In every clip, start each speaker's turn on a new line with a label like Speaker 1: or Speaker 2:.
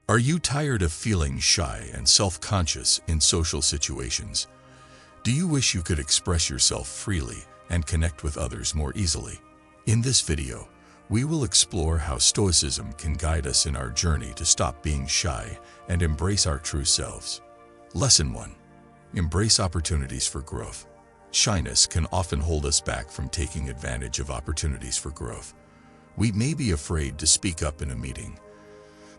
Speaker 1: Are you tired of feeling shy and self-conscious in social situations? Do you wish you could express yourself freely and connect with others more easily? In this video, we will explore how Stoicism can guide us in our journey to stop being shy and embrace our true selves. Lesson 1. Embrace opportunities for growth. Shyness can often hold us back from taking advantage of opportunities for growth. We may be afraid to speak up in a meeting,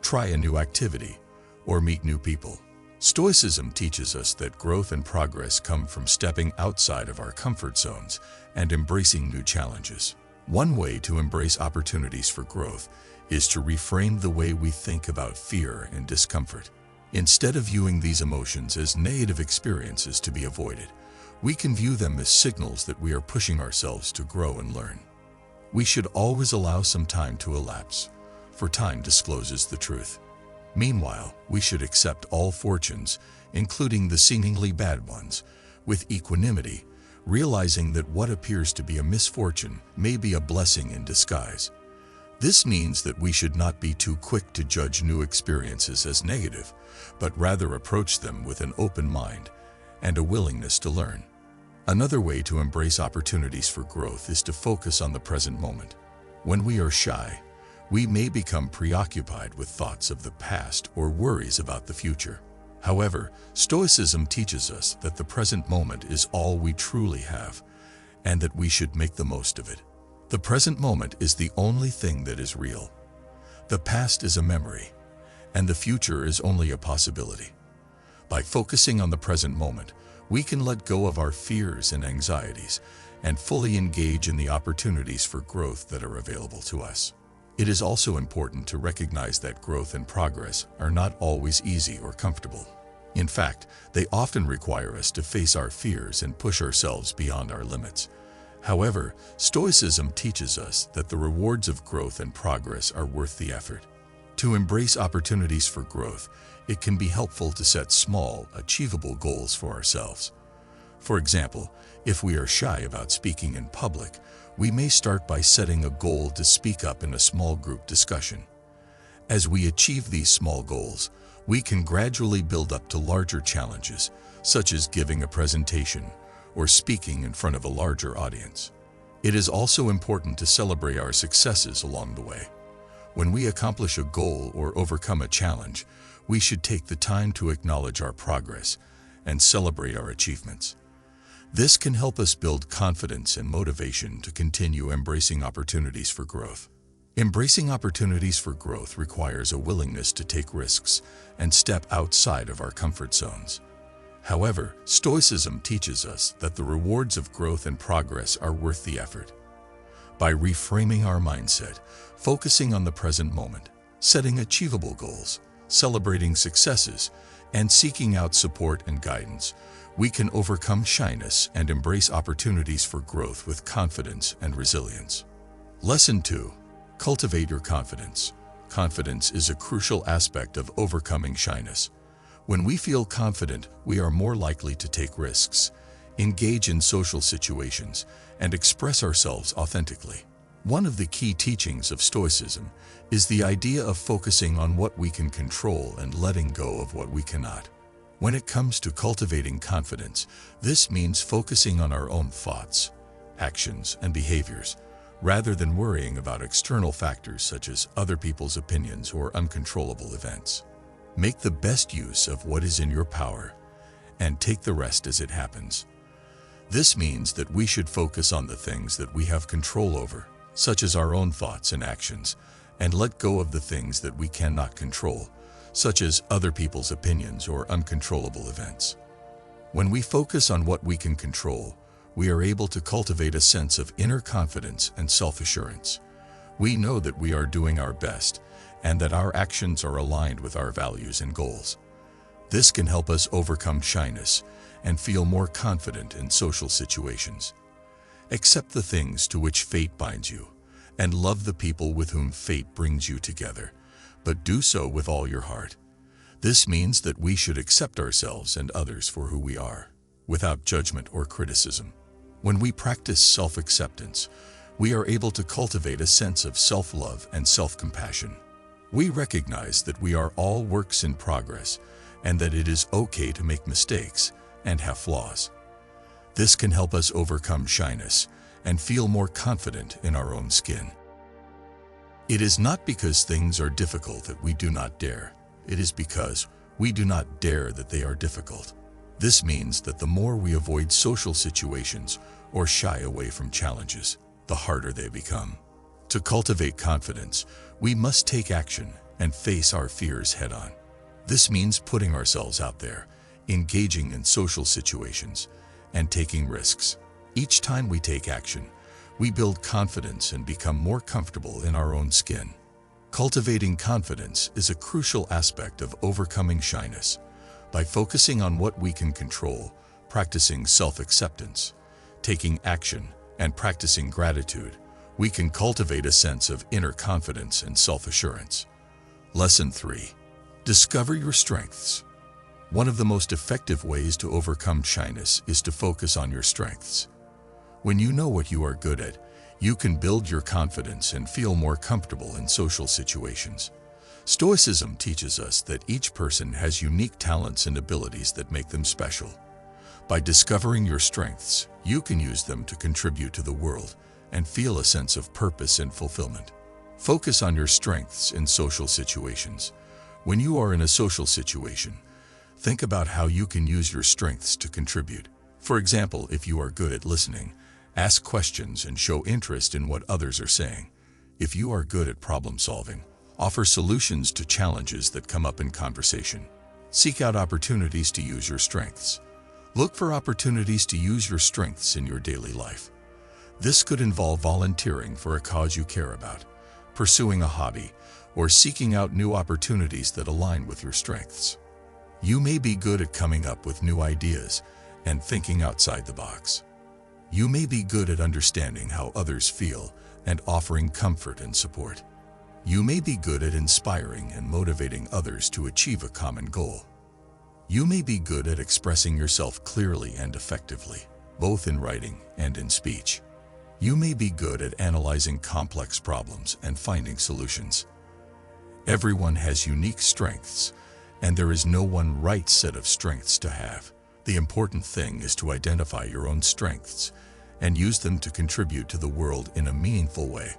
Speaker 1: try a new activity, or meet new people. Stoicism teaches us that growth and progress come from stepping outside of our comfort zones and embracing new challenges. One way to embrace opportunities for growth is to reframe the way we think about fear and discomfort. Instead of viewing these emotions as negative experiences to be avoided, we can view them as signals that we are pushing ourselves to grow and learn. We should always allow some time to elapse, for time discloses the truth. Meanwhile, we should accept all fortunes, including the seemingly bad ones, with equanimity, realizing that what appears to be a misfortune may be a blessing in disguise. This means that we should not be too quick to judge new experiences as negative, but rather approach them with an open mind and a willingness to learn. Another way to embrace opportunities for growth is to focus on the present moment. When we are shy, we may become preoccupied with thoughts of the past or worries about the future. However, Stoicism teaches us that the present moment is all we truly have, and that we should make the most of it. The present moment is the only thing that is real. The past is a memory, and the future is only a possibility. By focusing on the present moment, we can let go of our fears and anxieties and fully engage in the opportunities for growth that are available to us. It is also important to recognize that growth and progress are not always easy or comfortable. In fact, they often require us to face our fears and push ourselves beyond our limits. However, Stoicism teaches us that the rewards of growth and progress are worth the effort. To embrace opportunities for growth, it can be helpful to set small, achievable goals for ourselves. For example, if we are shy about speaking in public, we may start by setting a goal to speak up in a small group discussion. As we achieve these small goals, we can gradually build up to larger challenges, such as giving a presentation or speaking in front of a larger audience. It is also important to celebrate our successes along the way. When we accomplish a goal or overcome a challenge, we should take the time to acknowledge our progress and celebrate our achievements. This can help us build confidence and motivation to continue embracing opportunities for growth. Embracing opportunities for growth requires a willingness to take risks and step outside of our comfort zones. However, Stoicism teaches us that the rewards of growth and progress are worth the effort. By reframing our mindset, focusing on the present moment, setting achievable goals, celebrating successes, and seeking out support and guidance, we can overcome shyness and embrace opportunities for growth with confidence and resilience. Lesson 2. Cultivate your confidence. Confidence is a crucial aspect of overcoming shyness. When we feel confident, we are more likely to take risks, engage in social situations, and express ourselves authentically. One of the key teachings of Stoicism is the idea of focusing on what we can control and letting go of what we cannot. When it comes to cultivating confidence, this means focusing on our own thoughts, actions, and behaviors, rather than worrying about external factors such as other people's opinions or uncontrollable events. Make the best use of what is in your power and take the rest as it happens. This means that we should focus on the things that we have control over, such as our own thoughts and actions, and let go of the things that we cannot control, such as other people's opinions or uncontrollable events. When we focus on what we can control, we are able to cultivate a sense of inner confidence and self-assurance. We know that we are doing our best and that our actions are aligned with our values and goals. This can help us overcome shyness and feel more confident in social situations. Accept the things to which fate binds you, and love the people with whom fate brings you together, but do so with all your heart. This means that we should accept ourselves and others for who we are, without judgment or criticism. When we practice self-acceptance, we are able to cultivate a sense of self-love and self-compassion. We recognize that we are all works in progress and that it is okay to make mistakes and have flaws. This can help us overcome shyness and feel more confident in our own skin. It is not because things are difficult that we do not dare. It is because we do not dare that they are difficult. This means that the more we avoid social situations or shy away from challenges, the harder they become. To cultivate confidence, we must take action and face our fears head-on. This means putting ourselves out there, engaging in social situations, and taking risks. Each time we take action, we build confidence and become more comfortable in our own skin. Cultivating confidence is a crucial aspect of overcoming shyness. By focusing on what we can control, practicing self-acceptance, taking action, and practicing gratitude, we can cultivate a sense of inner confidence and self-assurance. Lesson 3. Discover your strengths. One of the most effective ways to overcome shyness is to focus on your strengths. When you know what you are good at, you can build your confidence and feel more comfortable in social situations. Stoicism teaches us that each person has unique talents and abilities that make them special. By discovering your strengths, you can use them to contribute to the world and feel a sense of purpose and fulfillment. Focus on your strengths in social situations. When you are in a social situation, think about how you can use your strengths to contribute. For example, if you are good at listening, ask questions and show interest in what others are saying. If you are good at problem solving, offer solutions to challenges that come up in conversation. Seek out opportunities to use your strengths. Look for opportunities to use your strengths in your daily life. This could involve volunteering for a cause you care about, pursuing a hobby, or seeking out new opportunities that align with your strengths. You may be good at coming up with new ideas and thinking outside the box. You may be good at understanding how others feel and offering comfort and support. You may be good at inspiring and motivating others to achieve a common goal. You may be good at expressing yourself clearly and effectively, both in writing and in speech. You may be good at analyzing complex problems and finding solutions. Everyone has unique strengths, and there is no one right set of strengths to have. The important thing is to identify your own strengths and use them to contribute to the world in a meaningful way.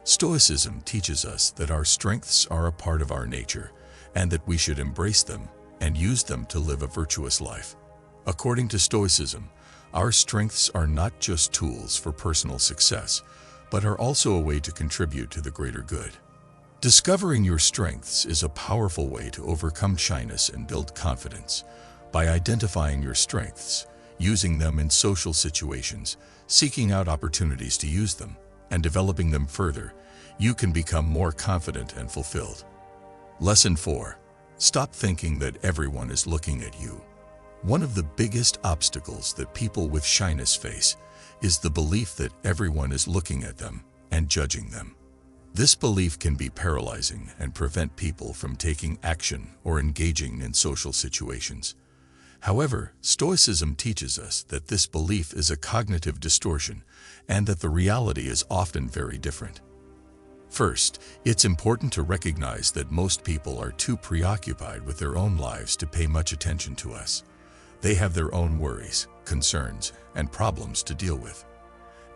Speaker 1: Stoicism teaches us that our strengths are a part of our nature and that we should embrace them and use them to live a virtuous life. According to Stoicism, our strengths are not just tools for personal success, but are also a way to contribute to the greater good. Discovering your strengths is a powerful way to overcome shyness and build confidence. By identifying your strengths, using them in social situations, seeking out opportunities to use them, and developing them further, you can become more confident and fulfilled. Lesson 4. Stop thinking that everyone is looking at you. One of the biggest obstacles that people with shyness face is the belief that everyone is looking at them and judging them. This belief can be paralyzing and prevent people from taking action or engaging in social situations. However, Stoicism teaches us that this belief is a cognitive distortion and that the reality is often very different. First, it's important to recognize that most people are too preoccupied with their own lives to pay much attention to us. They have their own worries, concerns, and problems to deal with.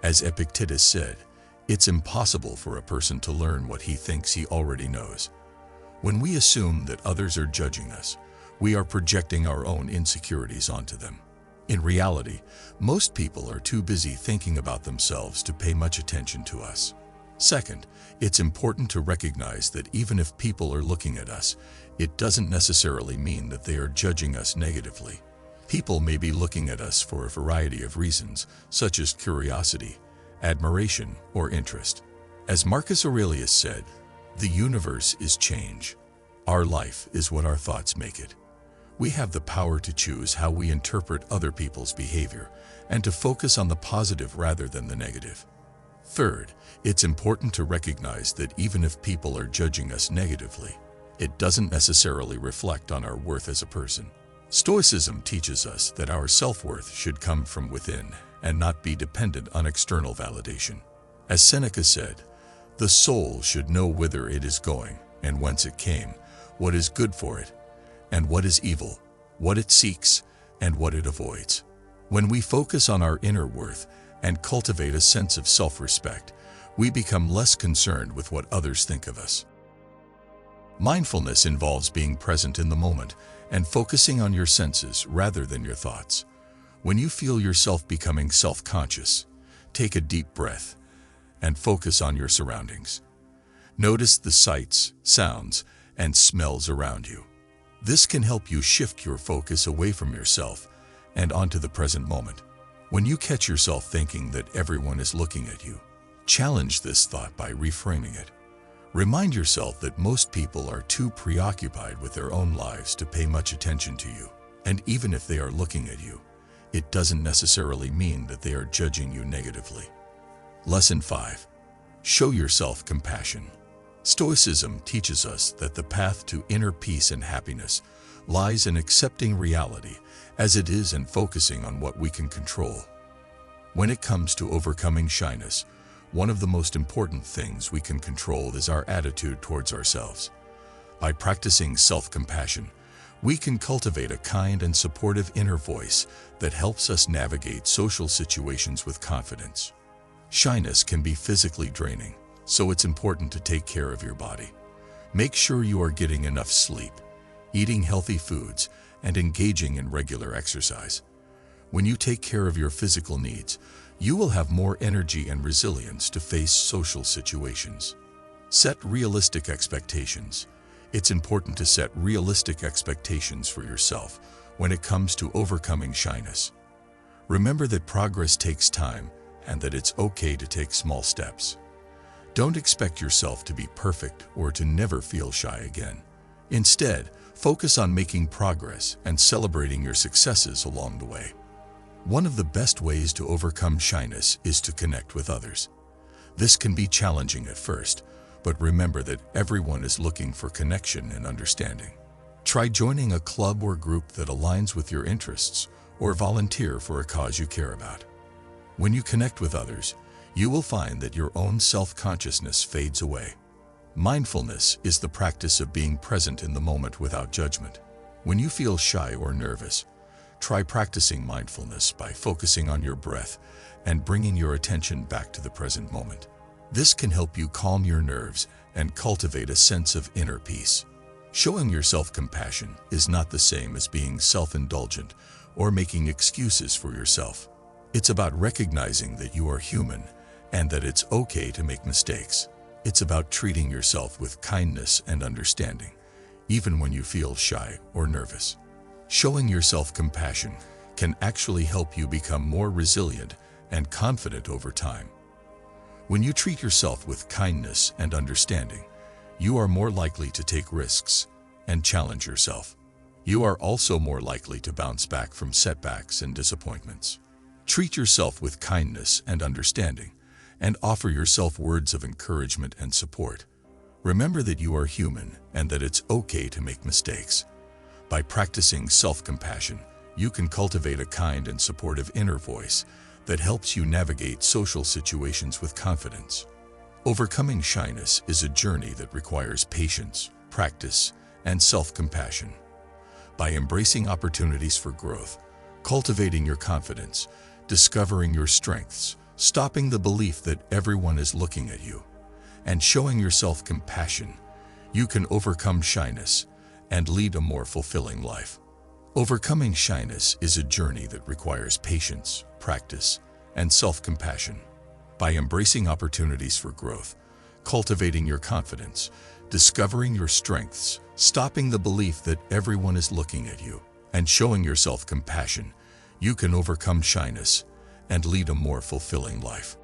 Speaker 1: As Epictetus said, it's impossible for a person to learn what he thinks he already knows. When we assume that others are judging us, we are projecting our own insecurities onto them. In reality, most people are too busy thinking about themselves to pay much attention to us. Second, it's important to recognize that even if people are looking at us, it doesn't necessarily mean that they are judging us negatively. People may be looking at us for a variety of reasons, such as curiosity, admiration, or interest. As Marcus Aurelius said, "The universe is change. Our life is what our thoughts make it." We have the power to choose how we interpret other people's behavior and to focus on the positive rather than the negative. Third, it's important to recognize that even if people are judging us negatively, it doesn't necessarily reflect on our worth as a person. Stoicism teaches us that our self-worth should come from within and not be dependent on external validation. As Seneca said, "The soul should know whither it is going and whence it came, what is good for it, and what is evil, what it seeks, and what it avoids. When we focus on our inner worth and cultivate a sense of self-respect, we become less concerned with what others think of us. Mindfulness involves being present in the moment and focusing on your senses rather than your thoughts. When you feel yourself becoming self-conscious, take a deep breath and focus on your surroundings. Notice the sights, sounds, and smells around you. This can help you shift your focus away from yourself and onto the present moment. When you catch yourself thinking that everyone is looking at you, challenge this thought by reframing it. Remind yourself that most people are too preoccupied with their own lives to pay much attention to you. And even if they are looking at you, it doesn't necessarily mean that they are judging you negatively. Lesson 5. Show yourself compassion. Stoicism teaches us that the path to inner peace and happiness lies in accepting reality as it is and focusing on what we can control. When it comes to overcoming shyness, one of the most important things we can control is our attitude towards ourselves. By practicing self-compassion, we can cultivate a kind and supportive inner voice that helps us navigate social situations with confidence. Shyness can be physically draining, so it's important to take care of your body. Make sure you are getting enough sleep, eating healthy foods, and engaging in regular exercise. When you take care of your physical needs, you will have more energy and resilience to face social situations. Set realistic expectations. It's important to set realistic expectations for yourself when it comes to overcoming shyness. Remember that progress takes time and that it's okay to take small steps. Don't expect yourself to be perfect or to never feel shy again. Instead, focus on making progress and celebrating your successes along the way. One of the best ways to overcome shyness is to connect with others. This can be challenging at first, but remember that everyone is looking for connection and understanding. Try joining a club or group that aligns with your interests, or volunteer for a cause you care about. When you connect with others, you will find that your own self-consciousness fades away. Mindfulness is the practice of being present in the moment without judgment. When you feel shy or nervous, try practicing mindfulness by focusing on your breath and bringing your attention back to the present moment. This can help you calm your nerves and cultivate a sense of inner peace. Showing yourself compassion is not the same as being self-indulgent or making excuses for yourself. It's about recognizing that you are human and that it's okay to make mistakes. It's about treating yourself with kindness and understanding, even when you feel shy or nervous. Showing yourself compassion can actually help you become more resilient and confident over time. When you treat yourself with kindness and understanding, you are more likely to take risks and challenge yourself. You are also more likely to bounce back from setbacks and disappointments. Treat yourself with kindness and understanding, and offer yourself words of encouragement and support. Remember that you are human and that it's okay to make mistakes. By practicing self-compassion, you can cultivate a kind and supportive inner voice that helps you navigate social situations with confidence. Overcoming shyness is a journey that requires patience, practice, and self-compassion. By embracing opportunities for growth, cultivating your confidence, discovering your strengths, stopping the belief that everyone is looking at you, and showing yourself compassion, you can overcome shyness and lead a more fulfilling life. Overcoming shyness is a journey that requires patience, practice, and self-compassion. By embracing opportunities for growth, cultivating your confidence, discovering your strengths, stopping the belief that everyone is looking at you, and showing yourself compassion, you can overcome shyness and lead a more fulfilling life.